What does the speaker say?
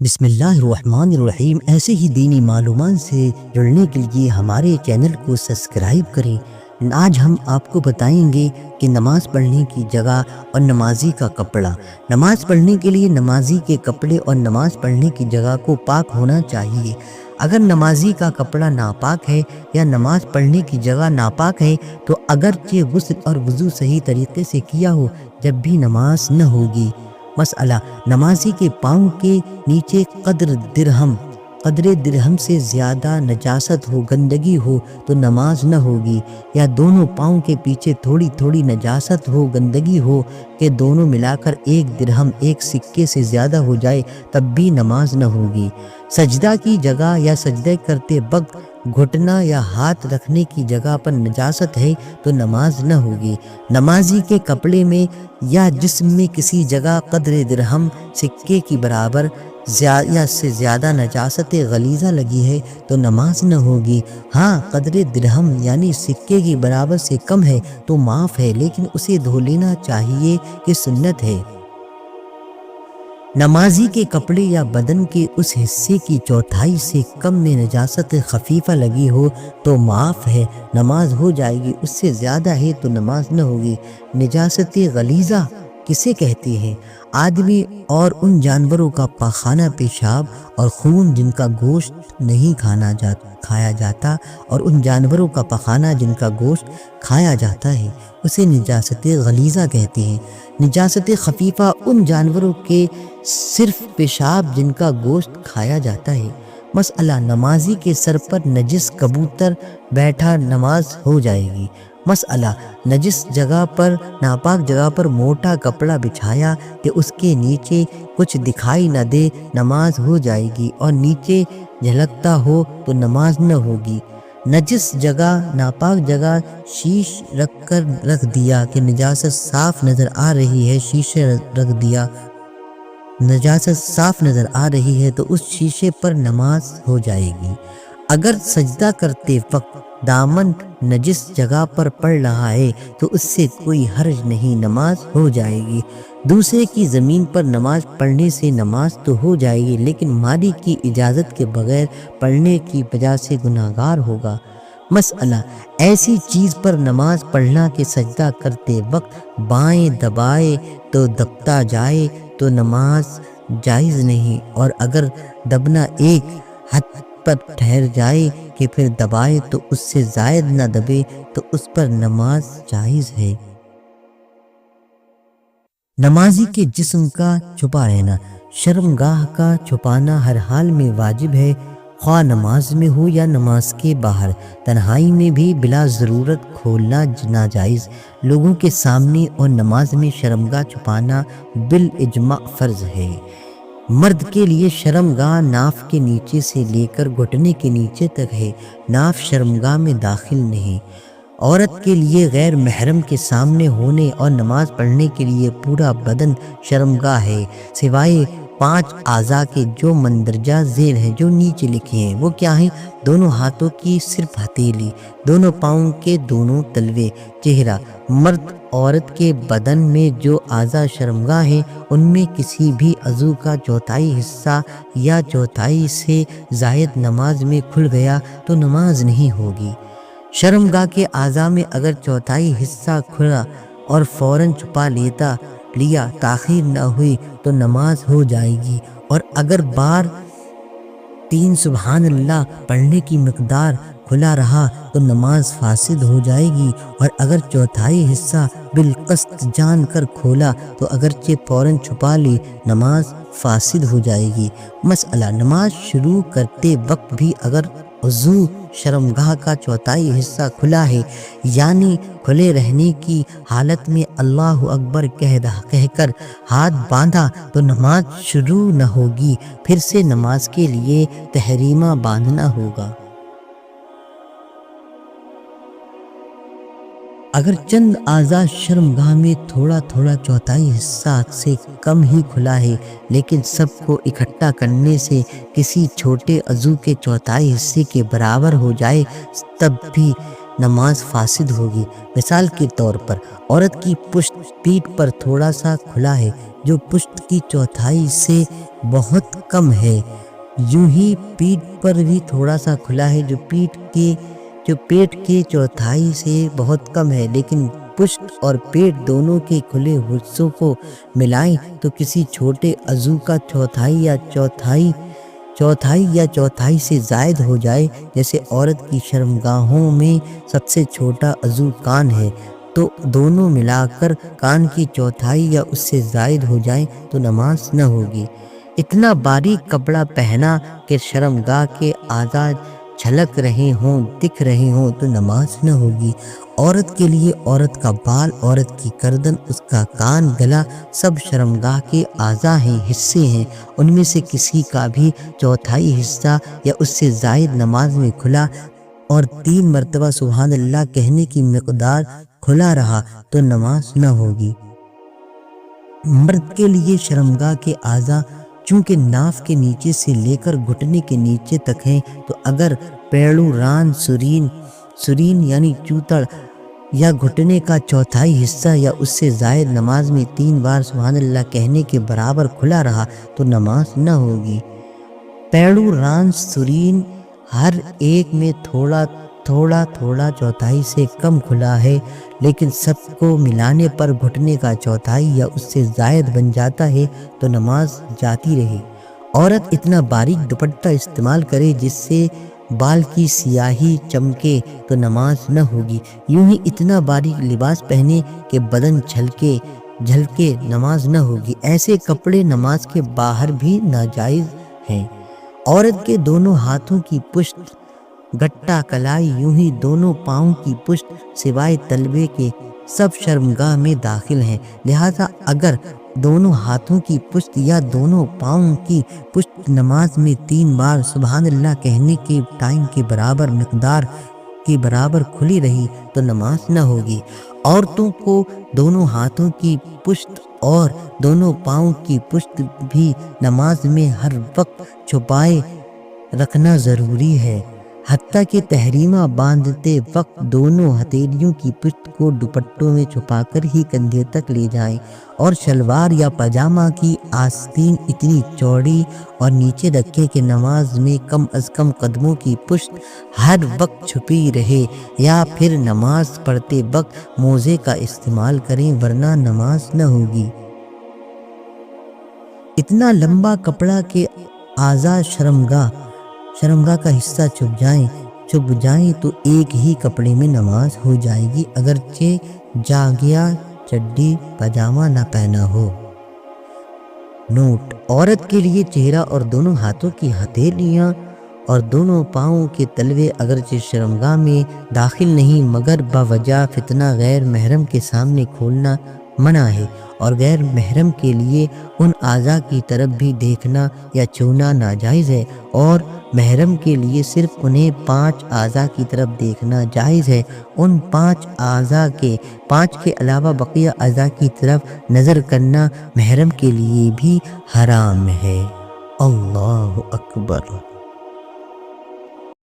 بسم اللہ الرحمن الرحیم۔ ایسے ہی دینی معلومات سے جڑنے کے لیے ہمارے چینل کو سبسکرائب کریں۔ آج ہم آپ کو بتائیں گے کہ نماز پڑھنے کی جگہ اور نمازی کا کپڑا۔ نماز پڑھنے کے لیے نمازی کے کپڑے اور نماز پڑھنے کی جگہ کو پاک ہونا چاہیے۔ اگر نمازی کا کپڑا ناپاک ہے یا نماز پڑھنے کی جگہ ناپاک ہے تو اگرچہ غسل اور وضو صحیح طریقے سے کیا ہو جب بھی نماز نہ ہوگی۔ مسئلہ: نمازی کے پاؤں کے نیچے قدر درہم سے زیادہ نجاست ہو، گندگی ہو تو نماز نہ ہوگی، یا دونوں پاؤں کے پیچھے تھوڑی تھوڑی نجاست ہو، گندگی ہو کہ دونوں ملا کر 1 درہم 1 سکے سے زیادہ ہو جائے تب بھی نماز نہ ہوگی۔ سجدہ کی جگہ یا سجدہ کرتے وقت گھٹنا یا ہاتھ رکھنے کی جگہ پر نجاست ہے تو نماز نہ ہوگی۔ نمازی کے کپڑے میں یا جسم میں کسی جگہ قدر درہم سکے کی برابر یا سے زیادہ نجاست غلیظہ لگی ہے تو نماز نہ ہوگی۔ ہاں، قدر درہم یعنی سکے کی برابر سے کم ہے تو معاف ہے، لیکن اسے دھو لینا چاہیے کہ سنت ہے۔ نمازی کے کپڑے یا بدن کے اس حصے کی چوتھائی سے کم میں نجاست خفیفہ لگی ہو تو معاف ہے، نماز ہو جائے گی، اس سے زیادہ ہے تو نماز نہ ہوگی۔ نجاست غلیظہ کسے کہتے ہیں؟ آدمی اور ان جانوروں کا پاخانہ، پیشاب اور خون جن کا گوشت نہیں کھایا جاتا، اور ان جانوروں کا پاخانہ جن کا گوشت کھایا جاتا ہے، اسے نجاست غلیظہ کہتے ہیں۔ نجاست خفیفہ ان جانوروں کے صرف پیشاب جن کا گوشت کھایا جاتا ہے۔ مسئلہ: نمازی کے سر پر نجس کبوتر بیٹھا نماز ہو جائے گی۔ مسئلہ: نجس جگہ پر، ناپاک جگہ پر موٹا کپڑا بچھایا کہ اس کے نیچے کچھ دکھائی نہ دے، نماز ہو جائے گی، اور نیچے جھلکتا ہو تو نماز نہ ہوگی۔ نجس جگہ، ناپاک جگہ شیش رکھ دیا کہ نجاست صاف نظر آ رہی ہے، شیشے رکھ دیا، نجاست صاف نظر آ رہی ہے تو اس شیشے پر نماز ہو جائے گی۔ اگر سجدہ کرتے وقت دامن نجس جگہ پر پڑ رہا ہے تو اس سے کوئی حرج نہیں، نماز ہو جائے گی۔ دوسرے کی زمین پر نماز پڑھنے سے نماز تو ہو جائے گی، لیکن مالک کی اجازت کے بغیر پڑھنے کی وجہ سے گناہگار ہوگا۔ مسئلہ: ایسی چیز پر نماز پڑھنا کہ سجدہ کرتے وقت بائیں دبائے تو دبتا جائے تو نماز جائز نہیں، اور اگر دبنا ایک حد پر ٹھہر جائے کہ پھر دبائے تو اس سے زائد نہ دبے تو اس پر نماز جائز ہے۔ نمازی کے جسم کا چھپا رہنا: شرمگاہ کا چھپانا ہر حال میں واجب ہے، خواہ نماز میں ہو یا نماز کے باہر۔ تنہائی میں بھی بلا ضرورت کھولنا ناجائز۔ لوگوں کے سامنے اور نماز میں شرمگاہ چھپانا بالاجماع فرض ہے۔ مرد کے لیے شرمگاہ ناف کے نیچے سے لے کر گھٹنے کے نیچے تک ہے، ناف شرمگاہ میں داخل نہیں۔ عورت کے لیے غیر محرم کے سامنے ہونے اور نماز پڑھنے کے لیے پورا بدن شرمگاہ ہے، سوائے 5 اعضاء کے جو مندرجہ ذیل ہیں، جو نیچے لکھے ہیں۔ وہ کیا ہیں؟ دونوں ہاتھوں کی صرف ہتھیلی، دونوں پاؤں کے دونوں تلوے، چہرہ۔ مرد عورت کے بدن میں جو اعضاء شرمگاہ ہیں ان میں کسی بھی عضو کا چوتھائی حصہ یا چوتھائی سے زائد نماز میں کھل گیا تو نماز نہیں ہوگی۔ شرمگاہ کے اعضاء میں اگر چوتھائی حصہ کھلا اور فوراً چھپا لیا، تاخیر نہ ہوئی تو نماز ہو جائے گی، اور اگر بار 3 سبحان اللہ پڑھنے کی مقدار کھلا رہا تو نماز فاسد ہو جائے گی، اور اگر چوتھائی حصہ بالقصد جان کر کھولا تو اگرچہ فوراً چھپا لی، نماز فاسد ہو جائے گی۔ مسئلہ: نماز شروع کرتے وقت بھی اگر عضو شرمگاہ کا چوتھائی حصہ کھلا ہے، یعنی کھلے رہنے کی حالت میں اللہ اکبر کہہ کر ہاتھ باندھا تو نماز شروع نہ ہوگی، پھر سے نماز کے لیے تحریمہ باندھنا ہوگا۔ اگر چند اعضاء شرمگاہ میں تھوڑا تھوڑا چوتھائی حصہ سے کم ہی کھلا ہے، لیکن سب کو اکٹھا کرنے سے کسی چھوٹے عضو کے چوتھائی حصے کے برابر ہو جائے تب بھی نماز فاسد ہوگی۔ مثال کے طور پر عورت کی پشت پیٹھ پر تھوڑا سا کھلا ہے جو پشت کی چوتھائی سے بہت کم ہے، یوں ہی پیٹھ پر بھی تھوڑا سا کھلا ہے جو پیٹ کے چوتھائی سے بہت کم ہے، لیکن پشت اور پیٹ دونوں کے کھلے حصوں کو ملائیں تو کسی چھوٹے عضو کا چوتھائی سے زائد ہو جائے۔ جیسے عورت کی شرمگاہوں میں سب سے چھوٹا عضو کان ہے، تو دونوں ملا کر کان کی چوتھائی یا اس سے زائد ہو جائیں تو نماز نہ ہوگی۔ اتنا باریک کپڑا پہنا کہ شرمگاہ کے اعضاء جھلک رہے ہوں، دکھ رہے ہوں تو نماز نہ ہوگی۔ عورت کے لیے عورت کا بال، عورت کی گردن، اس کا کان، گلا سب شرمگاہ کے اعضاء ہیں، حصے ہیں۔ ان میں سے کسی کا بھی چوتھائی حصہ یا اس سے زائد نماز میں کھلا اور 3 مرتبہ سبحان اللہ کہنے کی مقدار کھلا رہا تو نماز نہ ہوگی۔ مرد کے لیے شرمگاہ کے اعضاء چونکہ ناف کے نیچے سے لے کر گھٹنے کے نیچے تک ہیں، تو اگر پیڑو، ران، سرین یعنی چوتڑ یا گھٹنے کا چوتھائی حصہ یا اس سے زائد نماز میں 3 بار سبحان اللہ کہنے کے برابر کھلا رہا تو نماز نہ ہوگی۔ پیڑو، ران، سرین ہر ایک میں تھوڑا تھوڑا چوتھائی سے کم کھلا ہے، لیکن سب کو ملانے پر گھٹنے کا چوتھائی یا اس سے زائد بن جاتا ہے تو نماز جاتی رہے۔ عورت اتنا باریک دوپٹہ استعمال کرے جس سے بال کی سیاہی چمکے تو نماز نہ ہوگی۔ یوں ہی اتنا باریک لباس پہنے کہ بدن جھلکے نماز نہ ہوگی۔ ایسے کپڑے نماز کے باہر بھی ناجائز ہیں۔ عورت کے دونوں ہاتھوں کی پشت، گٹا، کلائی، یوں ہی دونوں پاؤں کی پشت سوائے تلوے کے سب شرمگاہ میں داخل ہیں، لہذا اگر دونوں ہاتھوں کی پشت یا دونوں پاؤں کی پشت نماز میں 3 بار سبحان اللہ کہنے کے ٹائم کے برابر مقدار کے برابر کھلی رہی تو نماز نہ ہوگی۔ عورتوں کو دونوں ہاتھوں کی پشت اور دونوں پاؤں کی پشت بھی نماز میں ہر وقت چھپائے رکھنا ضروری ہے، حتیٰ کہ تحریمہ باندھتے وقت دونوں ہتھیلیوں کی پشت کو دوپٹوں میں چھپا کر ہی کندھے تک لے جائیں، اور شلوار یا پاجامہ کی آستین اتنی چوڑی اور نیچے رکھیں کہ نماز میں کم از کم قدموں کی پشت ہر وقت چھپی رہے، یا پھر نماز پڑھتے وقت موزے کا استعمال کریں ورنہ نماز نہ ہوگی۔ اتنا لمبا کپڑا کہ اعضاء شرمگاہ کا حصہ چھپ جائیں تو ایک ہی کپڑے میں نماز ہو جائے گی، اگرچہ جاگیا چڈی پاجامہ نہ پہنا ہو۔ نوٹ: عورت کے لیے چہرہ اور دونوں ہاتھوں کی ہتھیلیاں اور دونوں پاؤں کے تلوے اگرچہ شرمگاہ میں داخل نہیں، مگر باوجہ فتنہ غیر محرم کے سامنے کھولنا منع ہے، اور غیر محرم کے لیے ان اعضاء کی طرف بھی دیکھنا یا چھونا ناجائز ہے، اور محرم کے لیے صرف انہیں 5 اعضاء کی طرف دیکھنا جائز ہے۔ ان 5 اعضاء کے علاوہ بقیہ اعضاء کی طرف نظر کرنا محرم کے لیے بھی حرام ہے۔ اللہ اکبر۔